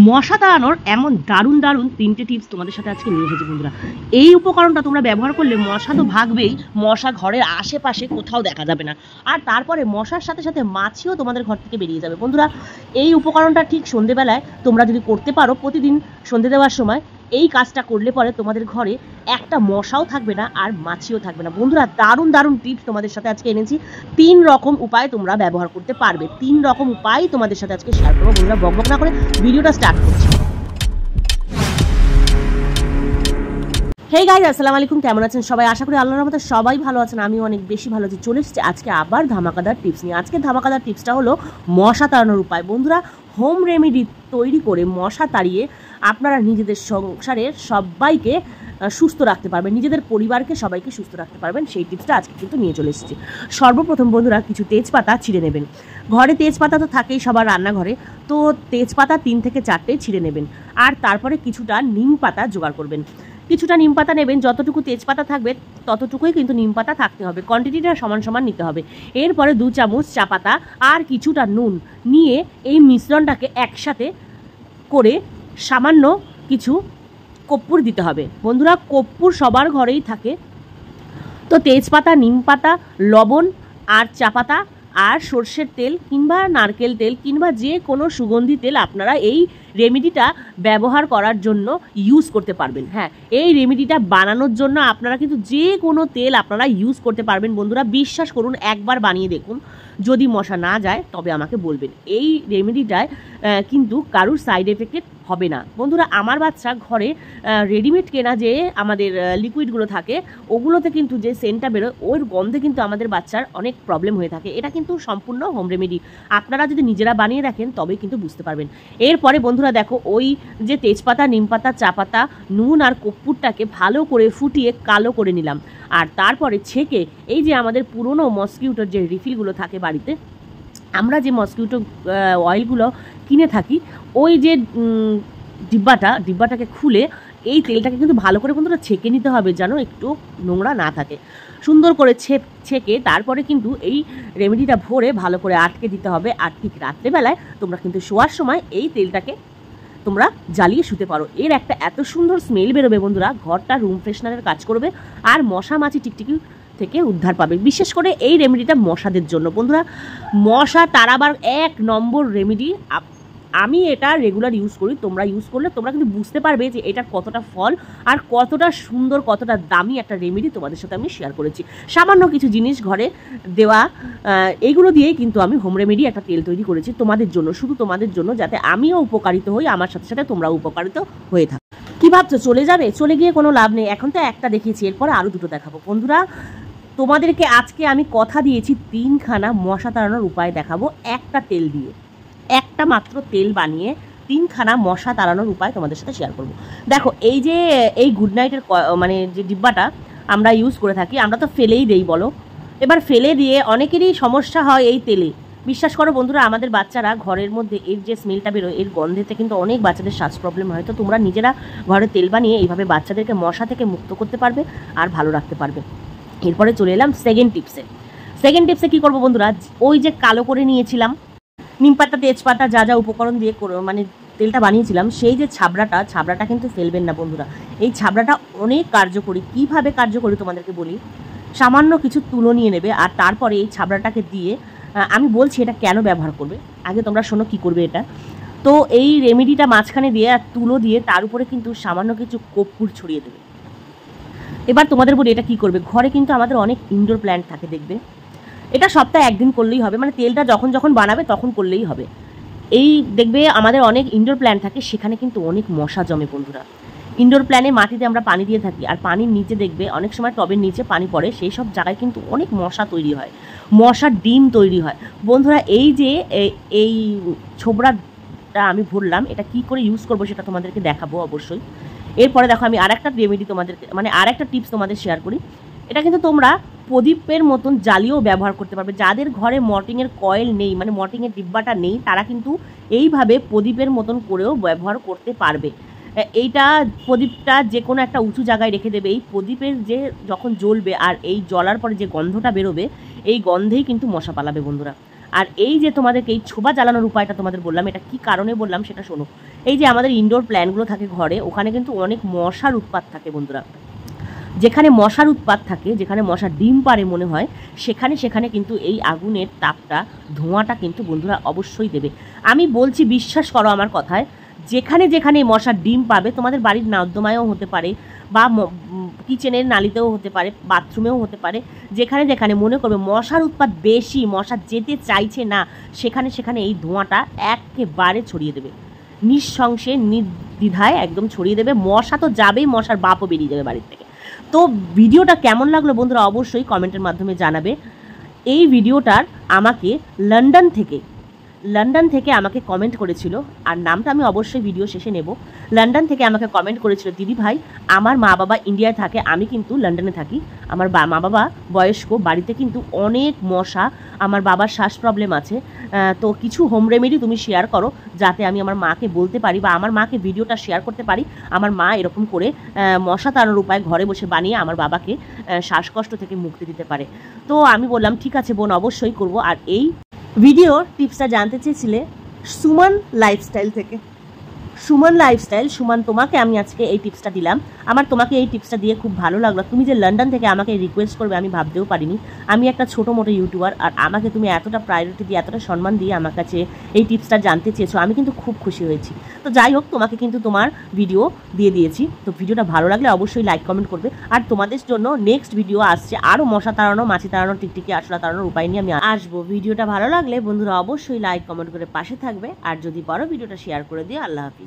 মশা তাড়ানোর এমন দারুণ দারুণ 3টে টিপস তোমাদের সাথে আজকে নিয়ে এসেছি বন্ধুরা। এই উপকরণটা তোমরা ব্যবহার করলে মশা তো ভাগবেই, মশা ঘরের আশেপাশে কোথাও দেখা যাবে না। আর তারপরে মশার সাথে সাথে মাছিও তোমাদের ঘর থেকে বেরিয়ে যাবে বন্ধুরা। এই উপকরণটা ঠিক সন্ধেবেলায় তোমরা যদি করতে পারো, প্রতিদিন সন্ধে দেওয়ার সময় এই কাজটা করলে পরে তোমাদের ঘরে একটা মশাও থাকবে না আর মাছিও থাকবে না বন্ধুরা। দারুণ দারুণ টিপস তোমাদের সাথে আজকে এনেছি। 3 রকম উপায় তোমরা ব্যবহার করতে পারবে। 3 রকম উপায় তোমাদের সাথে আজকে শেয়ার করবো বন্ধুরা। বকবক না করে ভিডিওটা স্টার্ট করছি। হেই গাইস, আসসালামু আলাইকুম। কেমন আছেন সবাই? আশা করি আল্লাহর রহমতে সবাই ভালো আছেন। আমিও অনেক বেশি ভালো আছি। চলে এসেছি আজকে আবার ধামাকাদার টিপস নিয়ে। আজকে ধামাকাদার টিপসটা হলো মশা তাড়ানোর উপায় বন্ধুরা। হোম রেমেডি তৈরি করে মশা তাড়িয়ে আপনারা নিজেদের সংসারের সবাইকে সুস্থ রাখতে পারবেন, নিজেদের পরিবারকে সবাইকে সুস্থ রাখতে পারবেন। সেই টিপসটা আজকে কিন্তু নিয়ে চলে এসেছি। সর্বপ্রথম বন্ধুরা কিছু তেজপাতা ছিঁড়ে নেবেন। ঘরে তেজপাতা তো থাকেই সবার রান্নাঘরে, তো তেজপাতা 3 থেকে 4টে ছিঁড়ে নেবেন। আর তারপরে কিছুটা নিম পাতা জোগাড় করবেন। কিছুটা নিম পাতা নেবেন, যতটুকু তেজপাতা থাকবে ততটুকুই কিন্তু নিম পাতা থাকতে হবে, কোয়ান্টিটিটা সমান সমান নিতে হবে। এরপরে 2 চামচ চা পাতা আর কিছুটা নুন নিয়ে এই মিশ্রণটাকে একসাথে করে সামান্য কিছু কর্পূর দিতে হবে বন্ধুরা। কর্পূর সবার ঘরেই থাকে, তো তেজপাতা, নিম পাতা, লবণ আর চা পাতা আর সর্ষের তেল কিংবা নারকেল তেল কিংবা যে কোনো সুগন্ধি তেল আপনারা এই রেমেডিটা ব্যবহার করার জন্য ইউজ করতে পারবেন। হ্যাঁ, এই রেমেডিটা বানানোর জন্য আপনারা কিন্তু যে কোনো তেল আপনারা ইউজ করতে পারবেন বন্ধুরা। বিশ্বাস করুন, একবার বানিয়ে দেখুন, যদি মশা না যায় তবে আমাকে বলবেন। এই রেমেডিটায় কিন্তু কারুর সাইড এফেক্টেড হবে না বন্ধুরা। আমার বাচ্চা ঘরে রেডিমেড কেনা যে আমাদের লিকুইডগুলো থাকে, ওগুলোতে কিন্তু যে সেন্টটা বেরোয় ওর গন্ধে কিন্তু আমাদের বাচ্চার অনেক প্রবলেম হয়ে থাকে। এটা কিন্তু সম্পূর্ণ হোম রেমেডি। আপনারা যদি নিজেরা বানিয়ে রাখেন তবেই কিন্তু বুঝতে পারবেন। এরপরে বন্ধুরা দেখো, ওই যে তেজপাতা, নিম পাতা, চা পাতা, নুন আর কর্পূরটাকে ভালো করে ফুটিয়ে কালো করে নিলাম। আর তারপরে ছেঁকে এই যে আমাদের পুরনো মসকিউটোর যে রিফিলগুলো থাকে বাড়িতে, আমরা যে মসকিউটো অয়েলগুলো কিনে থাকি, ওই যে ডিব্বাটাকে খুলে এই তেলটাকে কিন্তু ভালো করে বন্ধুরা ছেঁকে নিতে হবে, যেন একটু নোংরা না থাকে। সুন্দর করে ছেঁকে তারপরে কিন্তু এই রেমেডিটা ভরে ভালো করে আটকে দিতে হবে। আর ঠিক রাত্রেবেলায় তোমরা কিন্তু শোয়ার সময় এই তেলটাকে তোমরা জ্বালিয়ে শুতে পারো। এর একটা এত সুন্দর স্মেল বেরোবে বন্ধুরা, ঘরটা রুম ফ্রেশনারের কাজ করবে আর মশা মাছি টিকটিকি থেকে উদ্ধার পাবে। বিশেষ করে এই রেমেডিটা মশাদের জন্য বন্ধুরা। মশা তাড়াবার 1 নম্বর রেমেডি। আমি এটা রেগুলার ইউজ করি, তোমরা ইউজ করলে তোমরা কিন্তু বুঝতে পারবে যে এটা কতটা ফল আর কতটা সুন্দর, কতটা দামি একটা রেমেডি তোমাদের সাথে আমি শেয়ার করেছি। সামান্য কিছু জিনিস ঘরে দেওয়া, এইগুলো দিয়েই কিন্তু আমি হোম রেমেডি একটা তেল তৈরি করেছি তোমাদের জন্য, শুধু তোমাদের জন্য, যাতে আমিও উপকারিত হই, আমার সাথে সাথে তোমরাও উপকারিত হয়ে থাকো। কি ভাবছো চলে যাবে? চলে গিয়ে কোনো লাভ নেই। এখন তো একটা দেখিয়েছি, এরপরে আরও 2টো দেখাবো বন্ধুরা। তোমাদেরকে আজকে আমি কথা দিয়েছি 3খানা মশা তাড়ানোর উপায় দেখাবো একটা তেল দিয়ে। একটা মাত্র তেল বানিয়ে 3খানা মশা তাড়ানোর উপায় তোমাদের সাথে শেয়ার করব। দেখো, এই যে এই গুড নাইটের মানে যে ডিব্বাটা আমরা ইউজ করে থাকি, আমরা তো ফেলেই দেই বলো। এবার ফেলে দিয়ে অনেকেরই সমস্যা হয় এই তেলে। বিশ্বাস করো বন্ধুরা, আমাদের বাচ্চারা ঘরের মধ্যে এর যে স্মেলটা বেরোয়, এর গন্ধেতে কিন্তু অনেক বাচ্চাদের শ্বাস প্রবলেম হয়। তো তোমরা নিজেরা ঘরে তেল বানিয়ে এইভাবে বাচ্চাদেরকে মশা থেকে মুক্ত করতে পারবে আর ভালো রাখতে পারবে। এরপরে চলে এলাম সেকেন্ড টিপসে। কী করবো বন্ধুরা, ওই যে কালো করে নিয়েছিলাম নিম পাতা, তেজপাতা, যা যা উপকরণ দিয়ে মানে তেলটা বানিয়েছিলাম, সেই যে ছাবড়াটা কিন্তু ফেলবেন না বন্ধুরা। এই ছাবড়াটা অনেক কার্যকরী। কীভাবে কার্যকরী তোমাদেরকে বলি। সামান্য কিছু তুলো নিয়ে নেবে আর তারপরে এই ছাবড়াটাকে দিয়ে, আমি বলছি এটা কেন ব্যবহার করবে, আগে তোমরা শোনো কী করবে এটা। তো এই রেমেডিটা মাঝখানে দিয়ে আর তুলো দিয়ে তার উপরে কিন্তু সামান্য কিছু কর্পূর ছড়িয়ে দেবে। এবার তোমাদের বলি এটা কী করবে। ঘরে কিন্তু আমাদের অনেক ইনডোর প্ল্যান্ট থাকে, দেখবে এটা সপ্তাহে 1 দিন করলেই হবে, মানে তেলটা যখন যখন বানাবে তখন করলেই হবে। এই দেখবে আমাদের অনেক ইনডোর প্ল্যান্ট থাকে, সেখানে কিন্তু অনেক মশা জমে বন্ধুরা। ইনডোর প্ল্যানে মাটিতে আমরা পানি দিয়ে থাকি, আর পানির নিচে দেখবে অনেক সময় টবের নিচে পানি পড়ে, সেই সব জায়গায় কিন্তু অনেক মশা তৈরি হয়, মশার ডিম তৈরি হয় বন্ধুরা। এই যে এই ছোবড়াটা আমি ভরলাম, এটা কি করে ইউজ করবো সেটা তোমাদেরকে দেখাবো অবশ্যই। এরপরে দেখো, আমি আরেকটা রেমেডি তোমাদেরকে, মানে আরেকটা টিপস তোমাদের শেয়ার করি। এটা কিন্তু তোমরা প্রদীপের মতন জ্বালিয়েও ব্যবহার করতে পারবে। যাদের ঘরে মর্টিংয়ের কয়েল নেই, মানে মর্টিংয়ের ডিব্বাটা নেই, তারা কিন্তু এইভাবে প্রদীপের মতন করেও ব্যবহার করতে পারবে। এইটা প্রদীপটা যে কোনো একটা উঁচু জায়গায় রেখে দেবে। এই প্রদীপের যে যখন জ্বলবে আর এই জ্বলার পরে যে গন্ধটা বেরোবে, এই গন্ধেই কিন্তু মশা পালাবে বন্ধুরা। আর এই যে তোমাদেরকে এই ছোবা জ্বালানোর উপায়টা তোমাদের বললাম, এটা কি কারণে বললাম সেটা শোনো। এই যে আমাদের ইনডোর প্ল্যান্টগুলো থাকে ঘরে, ওখানে কিন্তু অনেক মশার উৎপাত থাকে বন্ধুরা। যেখানে মশার উৎপাত থাকে, যেখানে মশা ডিম পাড়ে মনে হয়, সেখানে কিন্তু এই আগুনের তাপটা, ধোঁয়াটা কিন্তু বন্ধুরা অবশ্যই দেবে। আমি বলছি, বিশ্বাস করো আমার কথায়, যেখানে মশার ডিম পাবে, তোমাদের বাড়ির নর্দমায়ও হতে পারে, বা কিচেনের নালিতেও হতে পারে, বাথরুমেও হতে পারে, যেখানে মনে করবে মশার উৎপাত বেশি, মশা যেতে চাইছে না, সেখানে এই ধোঁয়াটা একেবারে ছড়িয়ে দেবে, নিঃসংশে নির্দ্বিধায় একদম ছড়িয়ে দেবে। মশা তো যাবেই, মশার বাপও বেরিয়ে যাবে বাড়ির থেকে। তো ভিডিওটা কেমন লাগলো বন্ধুরা অবশ্যই কমেন্টের মাধ্যমে জানাবে। এই ভিডিওটার আমাকে লন্ডন থেকে আমাকে কমেন্ট করেছিল, আর নামটা আমি অবশ্যই ভিডিও শেষে নেব। লন্ডন থেকে আমাকে কমেন্ট করেছিল, দিদি ভাই আমার মা বাবা ইন্ডিয়ায় থাকে, আমি কিন্তু লন্ডনে থাকি, আমার মা বাবা বয়স্ক, বাড়িতে কিন্তু অনেক মশা, আমার বাবার শ্বাস প্রবলেম আছে, তো কিছু হোম রেমেডি তুমি শেয়ার করো, যাতে আমি আমার মাকে বলতে পারি বা আমার মাকে ভিডিওটা শেয়ার করতে পারি, আমার মা এরকম করে মশা তাড়ানোর উপায় ঘরে বসে বানিয়ে আমার বাবাকে শ্বাসকষ্ট থেকে মুক্তি দিতে পারে। তো আমি বললাম ঠিক আছে বোন, অবশ্যই করব। আর এই ভিডিওর টিপসটা জানতে চেয়েছিলে সুমন লাইফস্টাইল থেকে। সুমন, তোমাকে আমি আজকে এই টিপসটা দিলাম। আমার তোমাকে এই টিপসটা দিয়ে খুব ভালো লাগলো। তুমি যে লন্ডন থেকে আমাকে রিকোয়েস্ট করবে আমি ভাবতেও পারিনি। আমি একটা ছোটো মোটো ইউটিউবার, আর আমাকে তুমি এতটা প্রায়োরিটি দিয়ে, এতটা সম্মান দিয়ে আমার কাছে এই টিপসটা জানতে চেয়েছো, আমি কিন্তু খুব খুশি হয়েছি। তো যাই হোক, তোমাকে কিন্তু তোমার ভিডিও দিয়ে দিয়েছি। তো ভিডিওটা ভালো লাগলে অবশ্যই লাইক কমেন্ট করবে। আর তোমাদের জন্য নেক্সট ভিডিও আসছে, আরও মশা তাড়ানো, মাছি তাড়ানো, টিকটিকি আরশোলা তাড়ানোর উপায় নিয়ে আমি আসবো। ভিডিওটা ভালো লাগলে বন্ধুরা অবশ্যই লাইক কমেন্ট করে পাশে থাকবে, আর যদি পারো ভিডিওটা শেয়ার করে দিও। আল্লাহ হাফিজ।